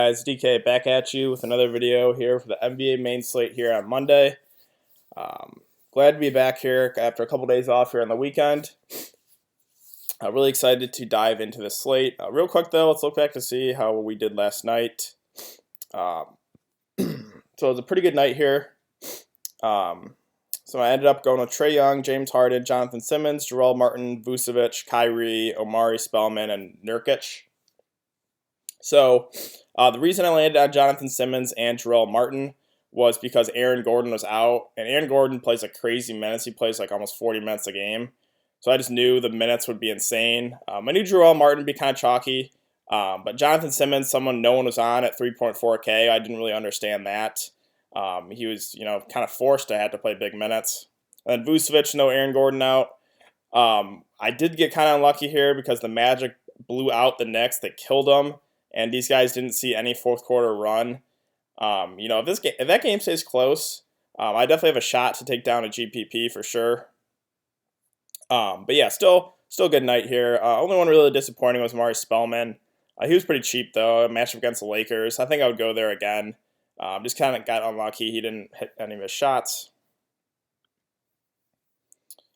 Guys, DK back at you with another video here for the NBA main slate here on Monday. Glad to be back here after a couple days off here on the weekend. Really excited to dive into the slate. Real quick though, let's look back to see how we did last night. So it was a pretty good night here. So I ended up going with Trae Young, James Harden, Jonathan Simmons, Jarrell Martin, Vucevic, Kyrie, Omari Spellman, and Nurkic. So the reason I landed on Jonathan Simmons and Jarrell Martin was because Aaron Gordon was out, and Aaron Gordon plays like crazy minutes. He plays like almost 40 minutes a game. So I just knew the minutes would be insane. I knew Jarrell Martin would be kind of chalky, but Jonathan Simmons, someone no one was on at 3.4K. I didn't really understand that. He was, kind of forced to have to play big minutes. And then Vucevic, no Aaron Gordon out. I did get kind of unlucky here because the Magic blew out the Knicks. They killed them. And these guys didn't see any fourth quarter run. If that game stays close, I definitely have a shot to take down a GPP for sure. But yeah, still good night here. Only one really disappointing was Omari Spellman. He was pretty cheap though. A matchup against the Lakers. I think I would go there again. Just kind of got unlucky. He didn't hit any of his shots.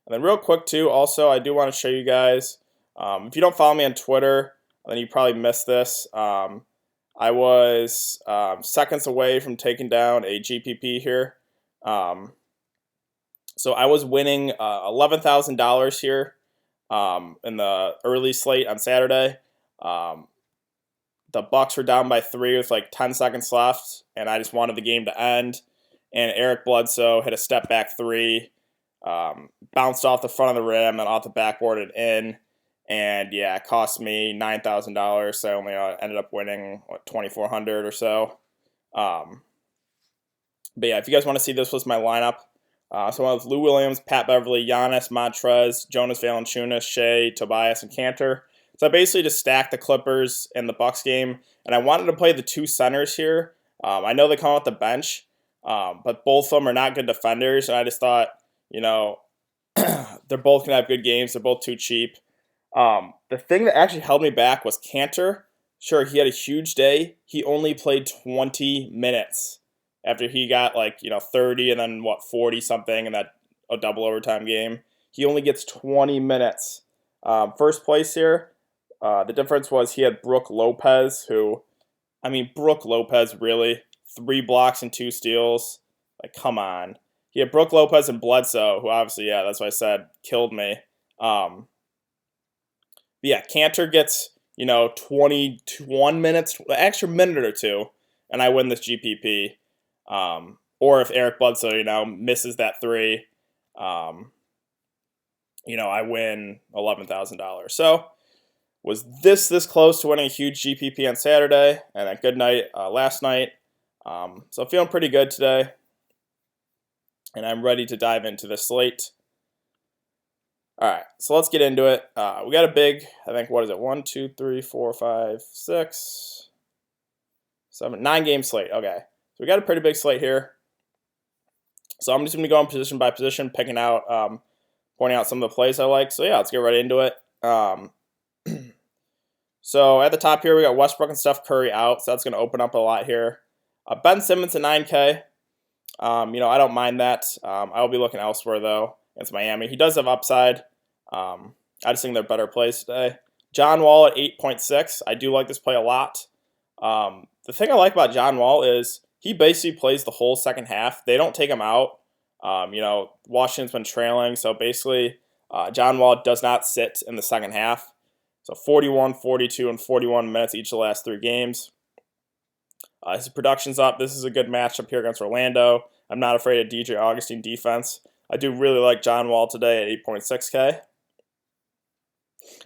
And then real quick too, also I do want to show you guys. If you don't follow me on Twitter, then you probably missed this. I was seconds away from taking down a GPP here. So I was winning $11,000 here in the early slate on Saturday. The Bucks were down by 3 with like 10 seconds left, and I just wanted the game to end. And Eric Bledsoe hit a step back 3, bounced off the front of the rim and off the backboard and in. And yeah, it cost me $9,000, so I only ended up winning $2,400 or so. But yeah, if you guys want to see, this was my lineup. So I was Lou Williams, Pat Beverly, Giannis, Montrez, Jonas Valanciunas, Shea, Tobias, and Cantor. So I basically just stacked the Clippers in the Bucks game, and I wanted to play the two centers here. I know they come off the bench, but both of them are not good defenders, and I just thought, they're both going to have good games. They're both too cheap. The thing that actually held me back was Cantor. Sure, he had a huge day. He only played 20 minutes after he got 30 and then 40 something in that a double overtime game. He only gets 20 minutes. First place here. The difference was he had Brook Lopez, Brook Lopez really 3 blocks and 2 steals. Come on. He had Brook Lopez and Bledsoe, who obviously, yeah, that's what I said, killed me. Yeah, Cantor gets, 21 minutes, an extra minute or two, and I win this GPP. Or if Eric Bledsoe, misses that 3, I win $11,000. So, was this close to winning a huge GPP on Saturday, and a good night last night. So feeling pretty good today, and I'm ready to dive into the slate. All right, so let's get into it. We got a big, I think, 1, 2, 3, 4, 5, 6, 7, 9 game slate. Okay, so we got a pretty big slate here. So I'm just going to go on position by position, pointing out some of the plays I like. So yeah, let's get right into it. So at the top here, we got Westbrook and Steph Curry out, so that's going to open up a lot here. Ben Simmons at 9K. I don't mind that. I will be looking elsewhere, though, against Miami. He does have upside. I just think they're better plays today. John Wall at 8.6. I do like this play a lot. The thing I like about John Wall is he basically plays the whole second half. They don't take him out. Washington's been trailing, so basically John Wall does not sit in the second half. So 41, 42, and 41 minutes each of the last 3 games. His production's up. This is a good matchup here against Orlando. I'm not afraid of DJ Augustine defense. I do really like John Wall today at 8.6K.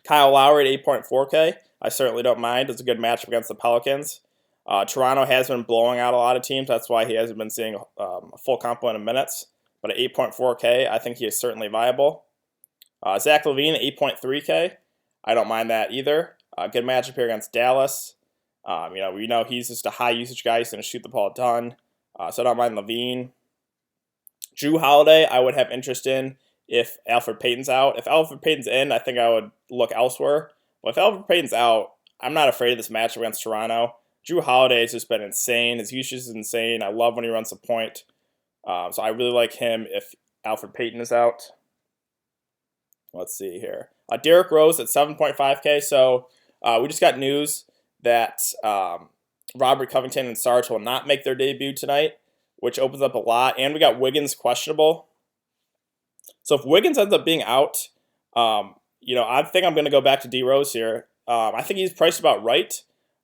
Kyle Lowry at 8.4K. I certainly don't mind. It's a good matchup against the Pelicans. Toronto has been blowing out a lot of teams. That's why he hasn't been seeing a full complement of minutes. But at 8.4K, I think he is certainly viable. Zach LaVine at 8.3K. I don't mind that either. Good matchup here against Dallas. We know he's just a high usage guy. He's going to shoot the ball a ton. So I don't mind LaVine. Jrue Holiday, I would have interest in if Alfred Payton's out. If Alfred Payton's in, I think I would look elsewhere. But if Alfred Payton's out, I'm not afraid of this matchup against Toronto. Drew Holiday has just been insane. His usage is insane. I love when he runs the point. So I really like him if Alfred Payton is out. Let's see here. Derrick Rose at 7.5K. So we just got news that Robert Covington and Sarge will not make their debut tonight, which opens up a lot. And we got Wiggins questionable. So if Wiggins ends up being out, I think I'm going to go back to D Rose here. I think he's priced about right,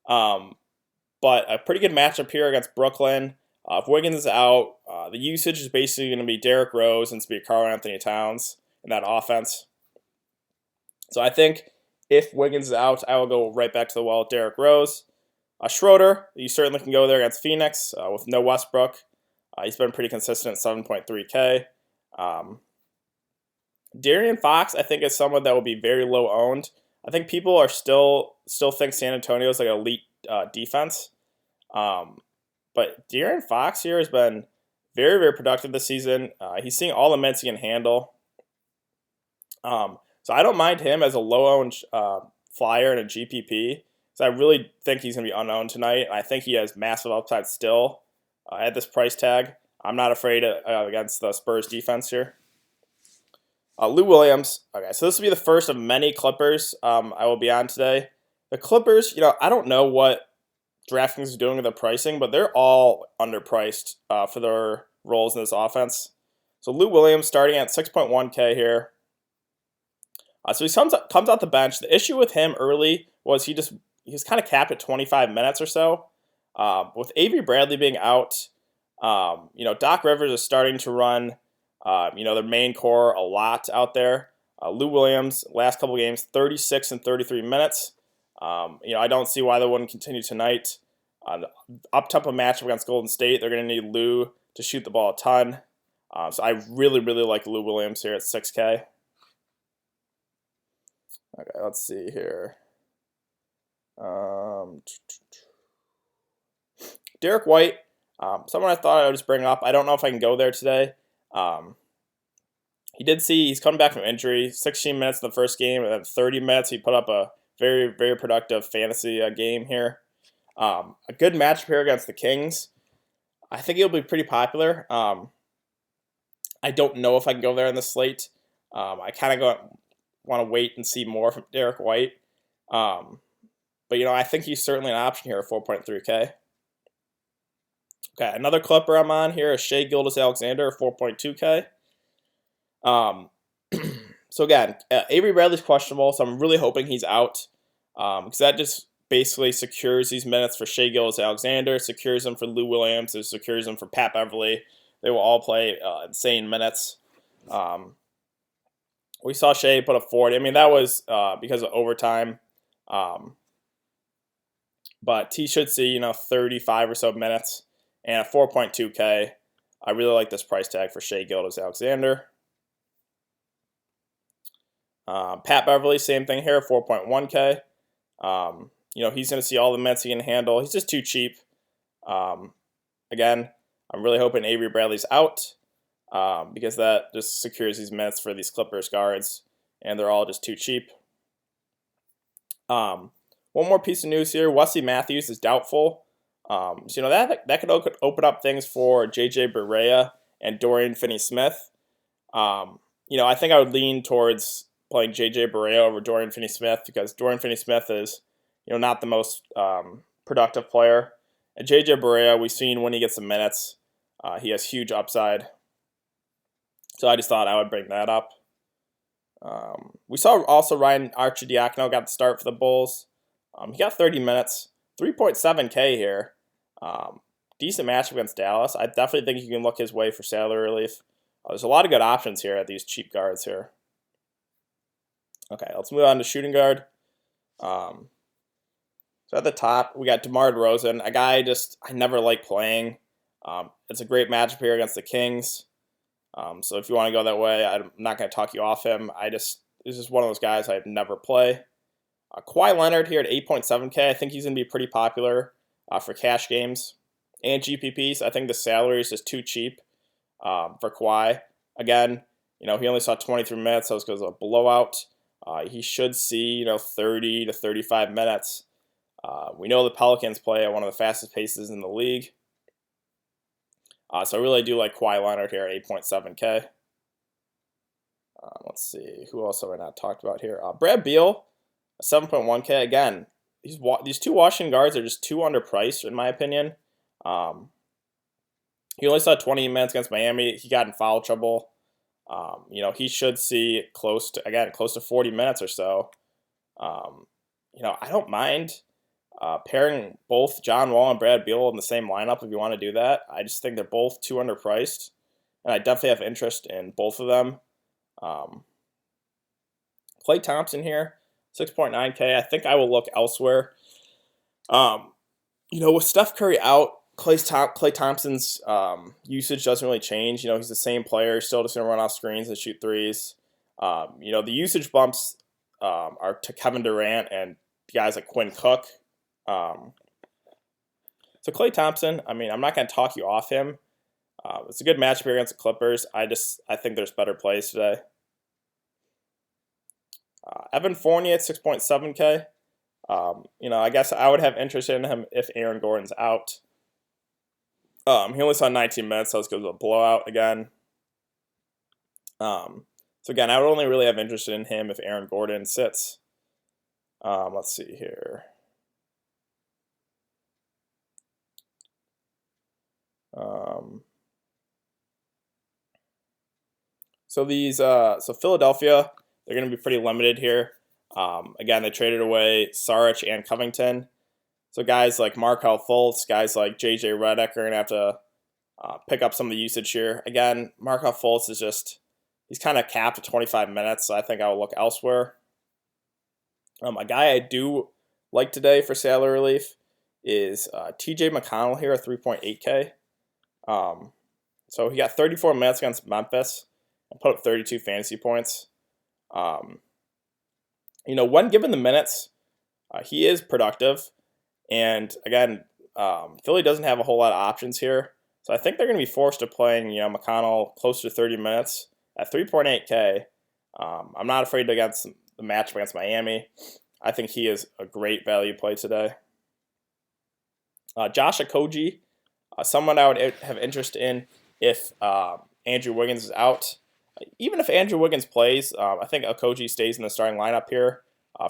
but a pretty good matchup here against Brooklyn. If Wiggins is out, the usage is basically going to be Derrick Rose and it's going to be Karl Anthony Towns in that offense. So I think if Wiggins is out, I will go right back to the well with Derrick Rose. Schroeder, you certainly can go there against Phoenix with no Westbrook. He's been pretty consistent at 7.3K. De'Aaron Fox, I think, is someone that will be very low owned. I think people are still think San Antonio is like an elite defense. But De'Aaron Fox here has been very, very productive this season. He's seeing all the minutes he can handle. So I don't mind him as a low-owned flyer in a GPP. So I really think he's going to be unowned tonight. I think he has massive upside still at this price tag. I'm not afraid against the Spurs defense here. Lou Williams. Okay, so this will be the first of many Clippers I will be on today. The Clippers, I don't know what DraftKings is doing with their pricing, but they're all underpriced for their roles in this offense. So Lou Williams starting at 6.1K here. So he comes out the bench. The issue with him early was he was kind of capped at 25 minutes or so. With Avery Bradley being out, Doc Rivers is starting to run, their main core a lot out there. Lou Williams, last couple games, 36 and 33 minutes. I don't see why they wouldn't continue tonight. Up-tempo matchup against Golden State, they're going to need Lou to shoot the ball a ton. So I really, really like Lou Williams here at 6K. Okay, let's see here. Derek White, someone I thought I would just bring up. I don't know if I can go there today. He's coming back from injury. 16 minutes in the first game, and then 30 minutes. He put up a very, very productive fantasy game here. A good matchup here against the Kings. I think he'll be pretty popular. I don't know if I can go there in the slate. I kind of want to wait and see more from Derek White. But I think he's certainly an option here at 4.3K. Okay, another Clipper I'm on here is Shai Gilgeous-Alexander at 4.2K. So again, Avery Bradley's questionable, so I'm really hoping he's out. Because that just basically secures these minutes for Shai Gilgeous-Alexander, secures them for Lou Williams, it secures them for Pat Beverly. They will all play insane minutes. We saw Shai put up 40. I mean, that was because of overtime. But he should see, 35 or so minutes. And at 4.2K, I really like this price tag for Shai Gilgeous-Alexander. Pat Beverly, same thing here, 4.1K. He's going to see all the minutes he can handle. He's just too cheap. Again, I'm really hoping Avery Bradley's out because that just secures these minutes for these Clippers guards, and they're all just too cheap. One more piece of news here. Wesley Matthews is doubtful. That could open up things for J.J. Barea and Dorian Finney-Smith. I think I would lean towards playing J.J. Barea over Dorian Finney-Smith because Dorian Finney-Smith is, not the most productive player. And J.J. Barea, we've seen when he gets the minutes, he has huge upside. So I just thought I would bring that up. We saw also Ryan Arcidiacono got the start for the Bulls. He got 30 minutes, 3.7K here. Decent matchup against Dallas. I definitely think you can look his way for salary relief. There's a lot of good options here at these cheap guards here. Okay, let's move on to shooting guard. So at the top, we got DeMar DeRozan, a guy I never like playing. It's a great matchup here against the Kings. So if you want to go that way, I'm not going to talk you off him. This is one of those guys I'd never play. Kawhi Leonard here at 8.7K. I think he's going to be pretty popular for cash games and GPPs. I think the salary is just too cheap for Kawhi. Again, he only saw 23 minutes, so it was a blowout. He should see, 30 to 35 minutes. We know the Pelicans play at one of the fastest paces in the league. So I really do like Kawhi Leonard here at 8.7K. Let's see, who else have I not talked about here? Brad Beal, 7.1K. Again, these two Washington guards are just too underpriced, in my opinion. He only saw 20 minutes against Miami. He got in foul trouble. He should see close to 40 minutes or so. I don't mind pairing both John Wall and Brad Beal in the same lineup if you want to do that. I just think they're both too underpriced, and I definitely have interest in both of them. Klay Thompson here, 6.9K. I think I will look elsewhere. With Steph Curry out, Klay Thompson's usage doesn't really change. He's the same player, still just going to run off screens and shoot threes. The usage bumps are to Kevin Durant and guys like Quinn Cook. So Klay Thompson, I'm not going to talk you off him. It's a good matchup here against the Clippers. I think there's better plays today. Evan Fournier at 6.7K. I guess I would have interest in him if Aaron Gordon's out. He only saw 19 minutes, so it's going to be a blowout again. So again, I would only really have interest in him if Aaron Gordon sits. Let's see here. So Philadelphia, they're going to be pretty limited here. Again, they traded away Saric and Covington. So guys like Markelle Fultz, guys like J.J. Redick are going to have to pick up some of the usage here. Again, Markelle Fultz he's kind of capped at 25 minutes, so I think I will look elsewhere. A guy I do like today for salary relief is T.J. McConnell here at 3.8K. So he got 34 minutes against Memphis and put up 32 fantasy points. When given the minutes, he is productive. And again, Philly doesn't have a whole lot of options here. So I think they're going to be forced to playing, McConnell close to 30 minutes at 3.8K. I'm not afraid against the matchup against Miami. I think he is a great value play today. Josh Okogie, someone I would have interest in if Andrew Wiggins is out. Even if Andrew Wiggins plays, I think Okogie stays in the starting lineup here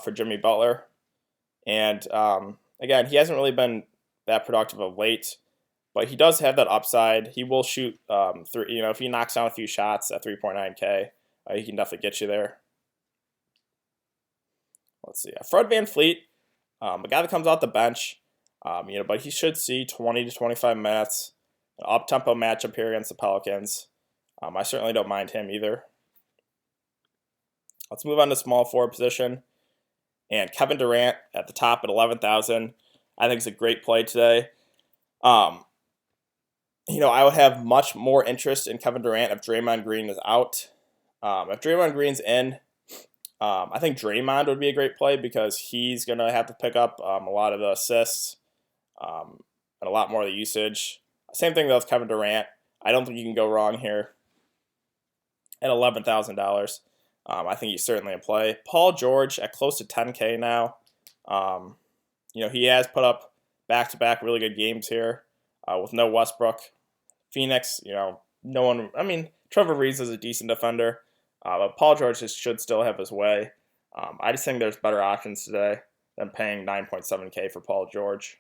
for Jimmy Butler. And again, he hasn't really been that productive of late, but he does have that upside. He will shoot three. If he knocks down a few shots at 3.9K, he can definitely get you there. Let's see. Fred VanVleet, a guy that comes off the bench, but he should see 20 to 25 minutes. An up-tempo matchup here against the Pelicans. I certainly don't mind him either. Let's move on to small forward position. And Kevin Durant at the top at 11,000. I think it's a great play today. I would have much more interest in Kevin Durant if Draymond Green is out. If Draymond Green's in, I think Draymond would be a great play because he's going to have to pick up a lot of the assists and a lot more of the usage. Same thing though with Kevin Durant. I don't think you can go wrong here. At $11,000, I think he's certainly a play. Paul George at close to 10K now. He has put up back-to-back really good games here with no Westbrook. Phoenix, no one. Trevor Reeves is a decent defender, but Paul George should still have his way. I just think there's better options today than paying 9.7K for Paul George.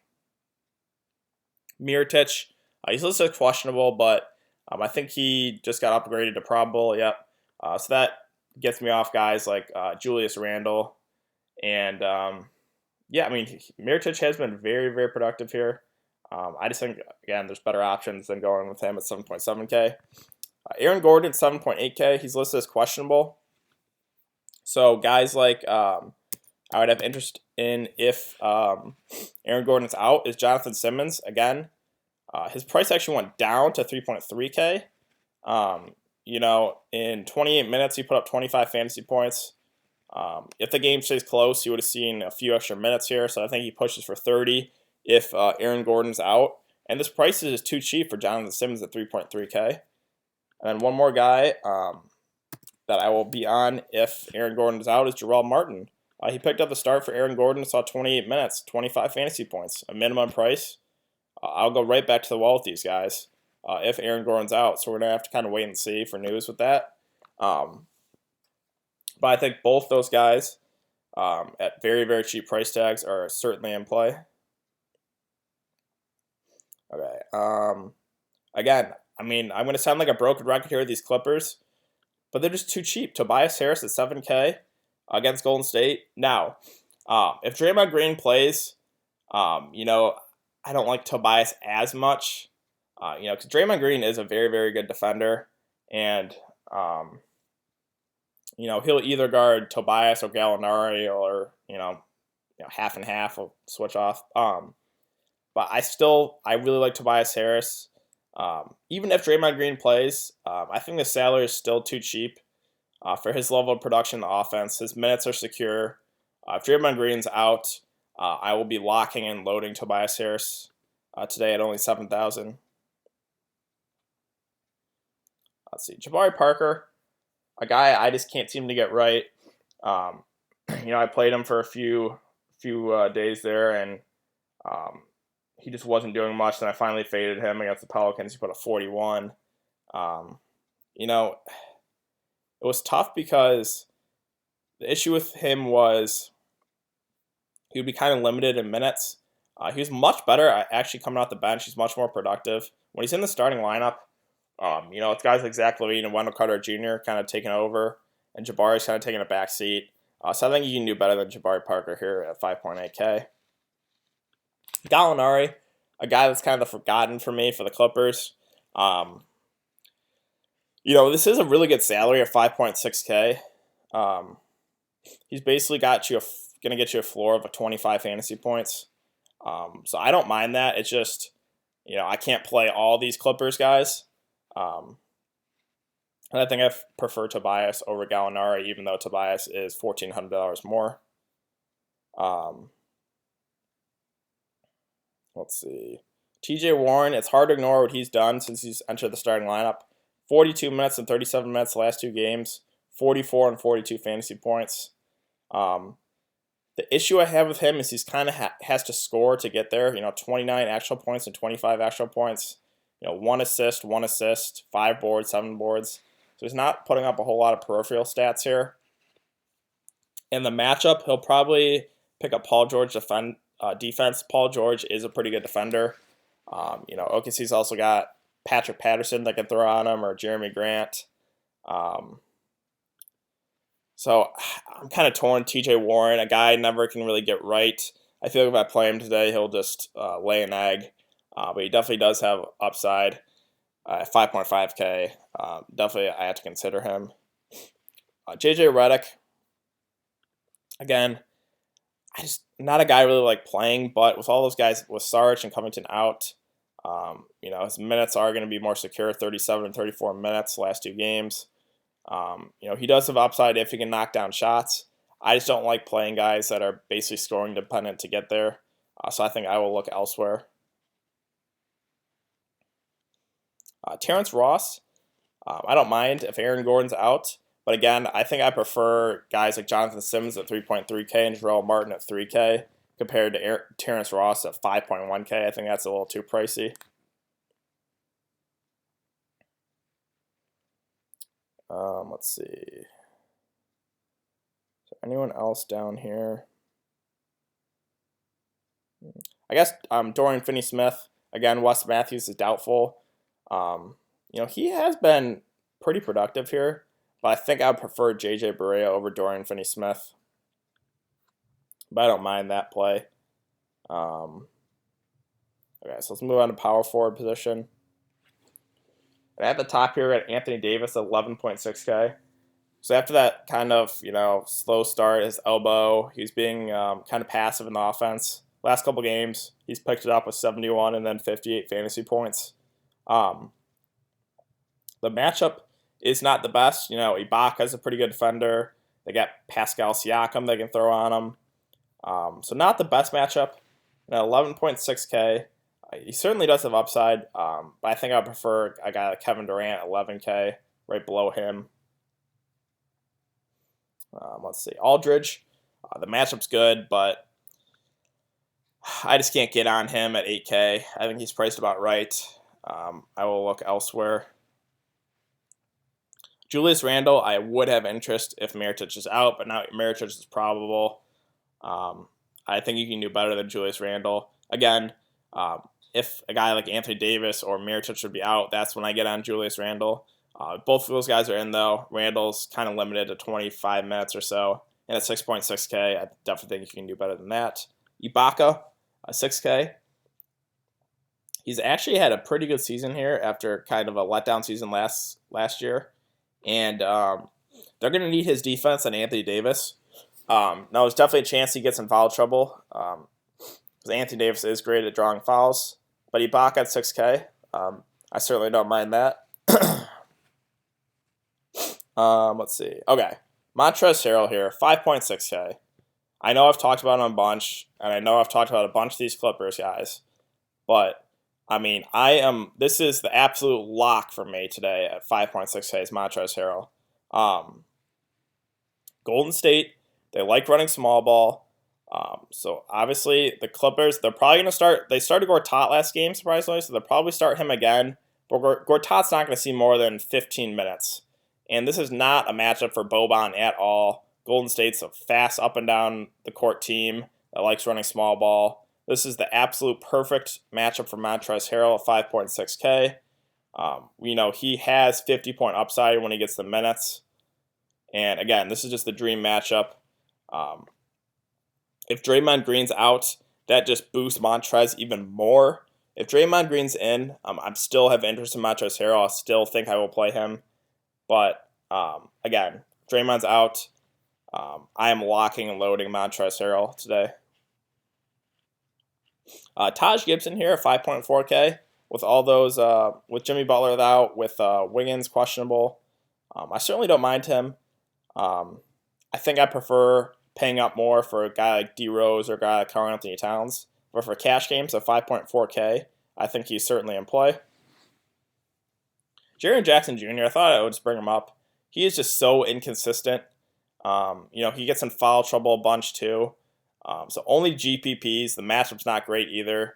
Mirotic, he's listed as questionable, but I think he just got upgraded to probable. Yep. So that gets me off guys like Julius Randle. And, Mirotic has been very, very productive here. I just think, again, there's better options than going with him at 7.7K. Aaron Gordon, 7.8K. He's listed as questionable. So guys like I would have interest in if Aaron Gordon's out is Jonathan Simmons. Again, his price actually went down to 3.3K. In 28 minutes, he put up 25 fantasy points. If the game stays close, he would have seen a few extra minutes here. So I think he pushes for 30 if Aaron Gordon's out. And this price is too cheap for Jonathan Simmons at 3.3K. And then one more guy that I will be on if Aaron Gordon is out is Jarrell Martin. He picked up the start for Aaron Gordon, saw 28 minutes, 25 fantasy points, a minimum price. I'll go right back to the wall with these guys if Aaron Gordon's out. So we're going to have to kind of wait and see for news with that. But I think both those guys at very, very cheap price tags are certainly in play. Okay. Again, I mean, I'm going to sound like a broken record here with these Clippers, but they're just too cheap. Tobias Harris at 7K against Golden State. Now, if Draymond Green plays, I don't like Tobias as much, because Draymond Green is a very, very good defender, and he'll either guard Tobias or Gallinari, or half and half. Will switch off. But I really like Tobias Harris. Even if Draymond Green plays, I think the salary is still too cheap for his level of production in the offense. His minutes are secure. If Draymond Green's out, I will be locking and loading Tobias Harris today at only 7,000. Let's see. Jabari Parker, a guy I just can't seem to get right. I played him for a few days there, and he just wasn't doing much. Then I finally faded him against the Pelicans. He put a 41. It was tough because the issue with him was he would be kind of limited in minutes. He was much better at actually coming off the bench. He's much more productive. When he's in the starting lineup, it's guys like Zach LaVine and Wendell Carter Jr. kind of taking over, and Jabari's kind of taking a back seat. So I think you can do better than Jabari Parker here at 5.8K. Gallinari, a guy that's kind of forgotten for me for the Clippers. This is a really good salary at 5.6K. He's basically going to get you a floor of 25 fantasy points. So I don't mind that. It's just, I can't play all these Clippers guys. And I think I prefer Tobias over Gallinari, even though Tobias is $1,400 more. Let's see. TJ Warren, it's hard to ignore what he's done since he's entered the starting lineup. 42 minutes and 37 minutes the last two games. 44 and 42 fantasy points. The issue I have with him is he's kind of has to score to get there. 29 actual points and 25 actual points. 1 assist, 5 boards, 7 boards. So he's not putting up a whole lot of peripheral stats here. In the matchup, he'll probably pick up Paul George defense. Paul George is a pretty good defender. OKC's also got Patrick Patterson that can throw on him, or Jeremy Grant. So I'm kind of torn. TJ Warren, a guy I never can really get right. I feel like if I play him today, he'll just lay an egg. But he definitely does have upside at 5.5K. Definitely I have to consider him. JJ Redick, again, not a guy I really like playing, but with all those guys, with Sarge and Covington out, his minutes are going to be more secure, 37 and 34 minutes last two games. He does have upside if he can knock down shots. I just don't like playing guys that are basically scoring dependent to get there. So I think I will look elsewhere. Terrence Ross, I don't mind if Aaron Gordon's out. But again, I think I prefer guys like Jonathan Simmons at 3.3K and Jarrell Martin at 3K compared to Terrence Ross at 5.1K. I think that's a little too pricey. Let's see. Is there anyone else down here? I guess Dorian Finney-Smith. Again, Wes Matthews is doubtful. He has been pretty productive here, but I think I would prefer J.J. Barea over Dorian Finney-Smith. But I don't mind that play. Okay, so let's move on to power forward position. And at the top here, we got Anthony Davis at 11.6K. So after that kind of, slow start, his elbow, he's being kind of passive in the offense. Last couple games, he's picked it up with 71 and then 58 fantasy points. The matchup is not the best. Ibaka's a pretty good defender. They got Pascal Siakam they can throw on him. So not the best matchup. At 11.6K, he certainly does have upside, but I think I would prefer a guy like Kevin Durant at 11K, right below him. Let's see. Aldridge, The matchup's good, but I just can't get on him at 8K. I think he's priced about right. I will look elsewhere. Julius Randle, I would have interest if Mirotic is out, but now Mirotic is probable. I think you can do better than Julius Randle. Again, if a guy like Anthony Davis or Mirotic should be out, that's when I get on Julius Randle. Both of those guys are in, though. Randle's kind of limited to 25 minutes or so. And at 6.6K, I definitely think you can do better than that. Ibaka, 6K. He's actually had a pretty good season here after kind of a letdown season last year. And they're going to need his defense and Anthony Davis. Now, there's definitely a chance he gets in foul trouble because Anthony Davis is great at drawing fouls. But Ibaka at 6K, I certainly don't mind that. Let's see. Okay, Montrezl Harrell here, 5.6K. I know I've talked about him a bunch, and I know I've talked about a bunch of these Clippers guys. But, I mean, this is the absolute lock for me today at 5.6K is Montrezl Harrell. Golden State, they like running small ball. So, obviously, the Clippers, they're probably going to start. They started Gortat last game, surprisingly, so they'll probably start him again. But Gortat's not going to see more than 15 minutes. And this is not a matchup for Boban at all. Golden State's a fast up and down the court team that likes running small ball. This is the absolute perfect matchup for Montrezl Harrell at 5.6K. He has 50-point upside when he gets the minutes. And again, this is just the dream matchup. If Draymond Green's out, that just boosts Montrez even more. If Draymond Green's in, I still have interest in Montrezl Harrell. I still think I will play him. But again, Draymond's out. I am locking and loading Montrezl Harrell today. Taj Gibson here at 5.4K with all those, with Jimmy Butler out, with Wiggins questionable. I certainly don't mind him. I think I prefer paying up more for a guy like D Rose or a guy like Karl Anthony Towns. But for cash games at 5.4K, I think he's certainly in play. Jaren Jackson Jr., I thought I would just bring him up. He is just so inconsistent. He gets in foul trouble a bunch too. So only GPPs. The matchup's not great either.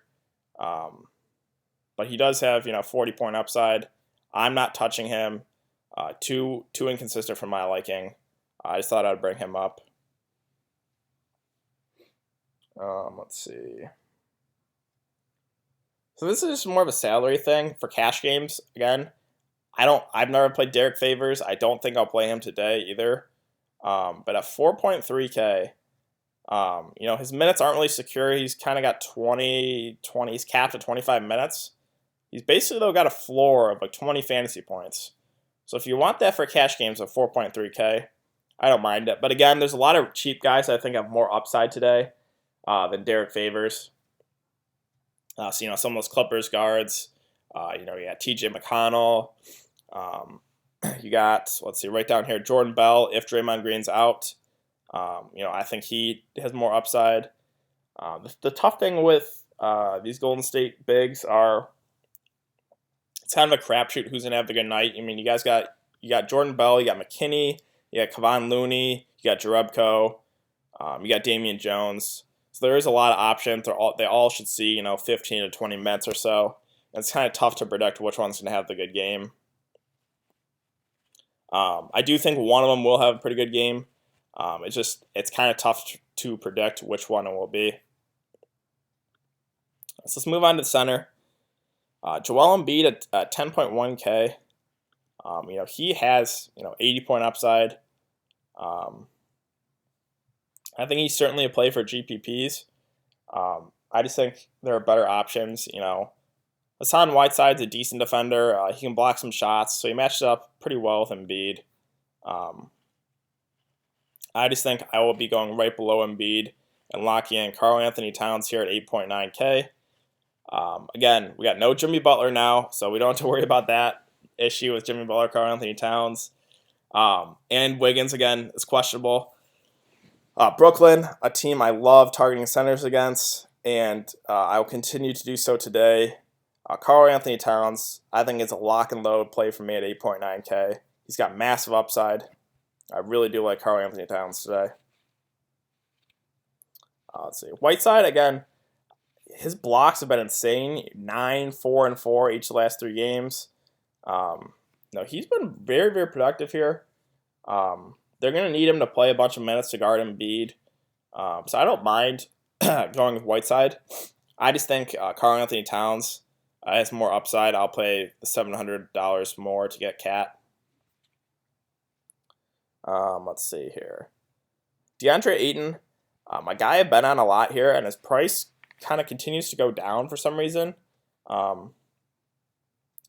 But he does have, 40-point upside. I'm not touching him. Too inconsistent for my liking. I just thought I'd bring him up. Let's see. So this is just more of a salary thing for cash games. Again, I've never played Derek Favors. I don't think I'll play him today either. But at 4.3K, his minutes aren't really secure. He's kind of got 20, he's capped at 25 minutes. He's basically, though, got a floor of like 20 fantasy points. So if you want that for cash games of 4.3K, I don't mind it. But again, there's a lot of cheap guys that I think have more upside today than Derek Favors. Some of those Clippers guards, you got TJ McConnell. You got, let's see, right down here, Jordan Bell, if Draymond Green's out. I think he has more upside. The tough thing with these Golden State bigs are it's kind of a crapshoot who's going to have the good night. I mean, you got Jordan Bell, you got McKinney, you got Kevon Looney, you got Jerebko, you got Damian Jones. So there is a lot of options. They all should see, 15 to 20 minutes or so. And it's kind of tough to predict which one's going to have the good game. I do think one of them will have a pretty good game. It's kind of tough to predict which one it will be. So let's move on to the center. Joel Embiid at 10.1K. He has 80-point upside. I think he's certainly a play for GPPs. I just think there are better options. Hassan Whiteside's a decent defender. He can block some shots, so he matches up pretty well with Embiid. I just think I will be going right below Embiid and locking in Karl Anthony Towns here at 8.9K. Again, we got no Jimmy Butler now, so we don't have to worry about that issue with Jimmy Butler, Karl Anthony Towns. And Wiggins, again, is questionable. Brooklyn, a team I love targeting centers against, and I will continue to do so today. Karl Anthony Towns, I think, is a lock and load play for me at 8.9K. He's got massive upside. I really do like Karl Anthony Towns today. Let's see. Whiteside, again, his blocks have been insane. 9, 4, and 4 each of the last 3 games. No, he's been very, very productive here. They're going to need him to play a bunch of minutes to guard Embiid. So I don't mind going with Whiteside. I just think Karl Anthony Towns has more upside. I'll pay the $700 more to get Cat. Let's see here. DeAndre Ayton, a guy I've been on a lot here, and his price kind of continues to go down for some reason.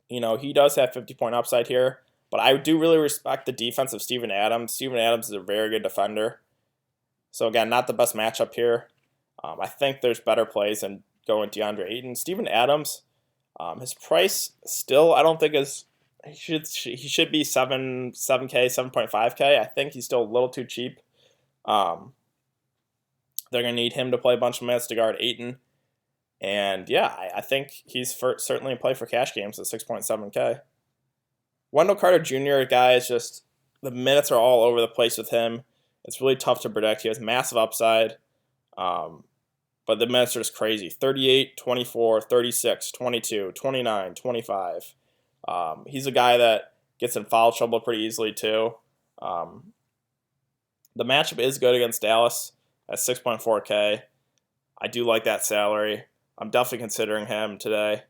He does have 50-point upside here, but I do really respect the defense of Steven Adams. Steven Adams is a very good defender. So again, not the best matchup here. I think there's better plays than going DeAndre Ayton. Steven Adams, his price still I don't think is he should be 7K, 7.5K. I think he's still a little too cheap. They're gonna need him to play a bunch of minutes to guard Ayton. And yeah, I think he's certainly a play for cash games at 6.7K. Wendell Carter Jr., guy, is just the minutes are all over the place with him. It's really tough to predict. He has massive upside, but the minutes are just crazy. 38, 24, 36, 22, 29, 25. He's a guy that gets in foul trouble pretty easily too. The matchup is good against Dallas at 6.4K. I do like that salary. I'm definitely considering him today.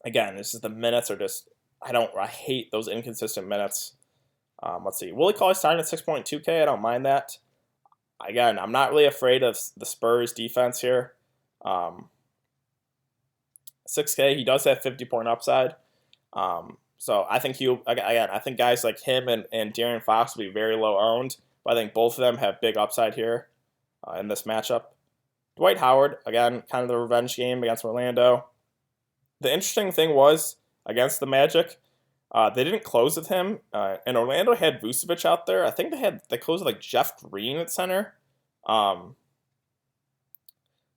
Again, this is the minutes are just I hate those inconsistent minutes. Let's see. Willie Cauley-Stein at 6.2K. I don't mind that. Again, I'm not really afraid of the Spurs defense here. 6K. He does have 50-point upside. So I think I think guys like him and De'Aaron Fox will be very low owned. But I think both of them have big upside here in this matchup. Dwight Howard, again, kind of the revenge game against Orlando. The interesting thing was, against the Magic, they didn't close with him. And Orlando had Vucevic out there. I think they closed with like Jeff Green at center. So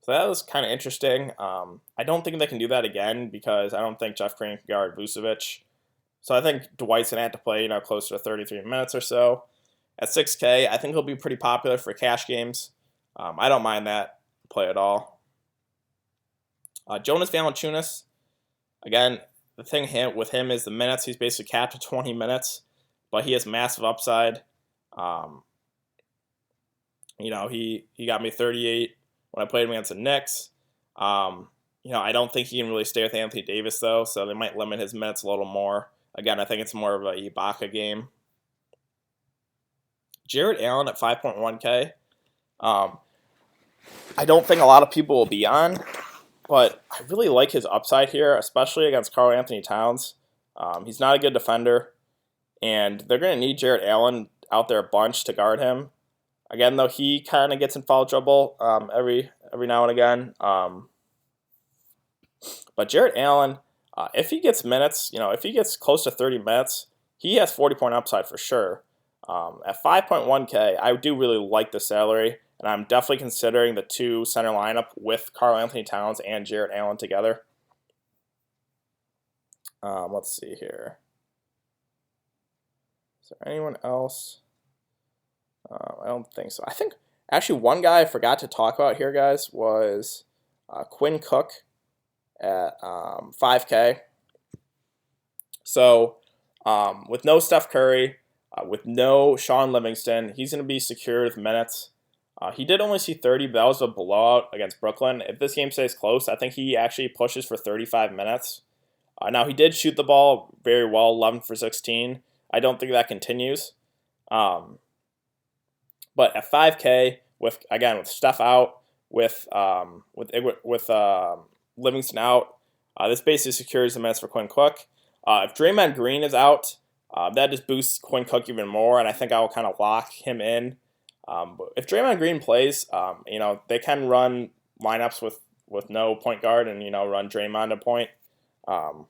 that was kind of interesting. I don't think they can do that again because I don't think Jeff Green can guard Vucevic. So I think Dwight's going to have to play closer to 33 minutes or so. At 6K, I think he'll be pretty popular for cash games. I don't mind that play at all. Jonas Valanciunas, again, the thing with him is the minutes. He's basically capped at 20 minutes, but he has massive upside. He got me 38 when I played him against the Knicks. I don't think he can really stay with Anthony Davis, though, so they might limit his minutes a little more. Again, I think it's more of a Ibaka game. Jared Allen at 5.1K. I don't think a lot of people will be on, but I really like his upside here, especially against Karl Anthony Towns. He's not a good defender, and they're going to need Jared Allen out there a bunch to guard him. Again, though, he kind of gets in foul trouble every now and again. But Jared Allen, if he gets minutes, if he gets close to 30 minutes, he has 40-point upside for sure. At 5.1K, I do really like the salary, and I'm definitely considering the 2 center lineup with Karl Anthony Towns and Jared Allen together. Let's see here. Is there anyone else? I don't think so. I think actually one guy I forgot to talk about here, guys, was Quinn Cook at 5K. So with no Steph Curry, with no Sean Livingston, he's going to be secured with minutes. He did only see 30, but that was a blowout against Brooklyn. If this game stays close, I think he actually pushes for 35 minutes. Now, he did shoot the ball very well, 11 for 16. I don't think that continues. But at 5K, with Steph out, with Livingston out, this basically secures the minutes for Quinn Cook. If Draymond Green is out, that just boosts Quinn Cook even more, and I think I will kind of lock him in. If Draymond Green plays, they can run lineups with no point guard and run Draymond a point. So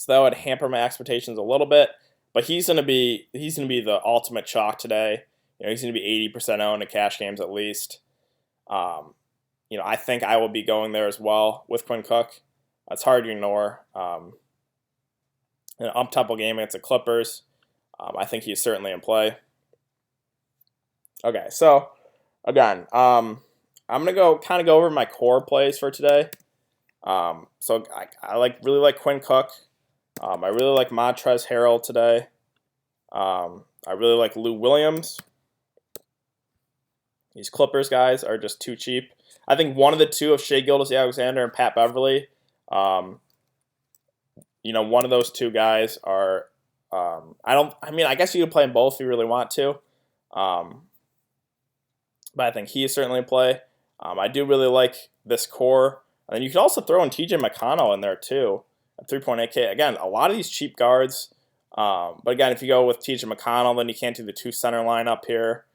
that would hamper my expectations a little bit. But he's gonna be the ultimate chalk today. He's gonna be 80% owned in cash games at least. I think I will be going there as well with Quinn Cook. It's hard to ignore. An up-tempo game against the Clippers, I think he's certainly in play. Okay, so again, I'm gonna kind of go over my core plays for today. So I really like Quinn Cook. I really like Montrezl Harrell today. I really like Lou Williams. These Clippers guys are just too cheap. I think one of the two of Shai Gilgeous-Alexander and Pat Beverly, one of those two guys are. I guess you could play them both if you really want to. But I think he is certainly in play. I do really like this core. And then you can also throw in TJ McConnell in there too at 3.8K. Again, a lot of these cheap guards. But again, if you go with TJ McConnell, then you can't do the two center lineup here.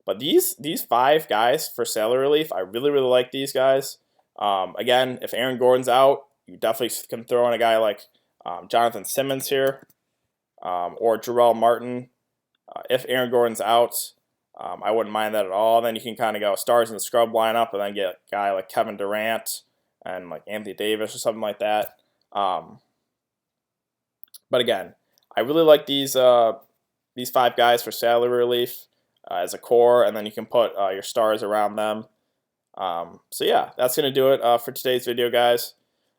But these 5 guys for salary relief, I really like these guys. Again, if Aaron Gordon's out, you definitely can throw in a guy like Jonathan Simmons here or Jarrell Martin. If Aaron Gordon's out, I wouldn't mind that at all. Then you can kind of go stars in the scrub lineup and then get a guy like Kevin Durant and like Anthony Davis or something like that. But again, I really like these 5 guys for salary relief as a core, and then you can put your stars around them. So yeah, that's going to do it for today's video, guys.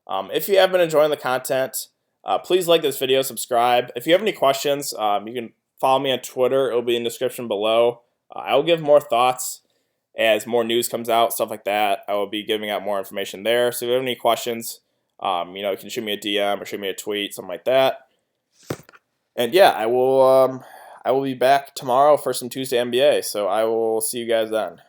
If you have been enjoying the content, please like this video, subscribe. If you have any questions, you can follow me on Twitter. It will be in the description below. I will give more thoughts as more news comes out, stuff like that. I will be giving out more information there. So if you have any questions, you can shoot me a DM or shoot me a tweet, something like that. And yeah, I will be back tomorrow for some Tuesday NBA. So I will see you guys then.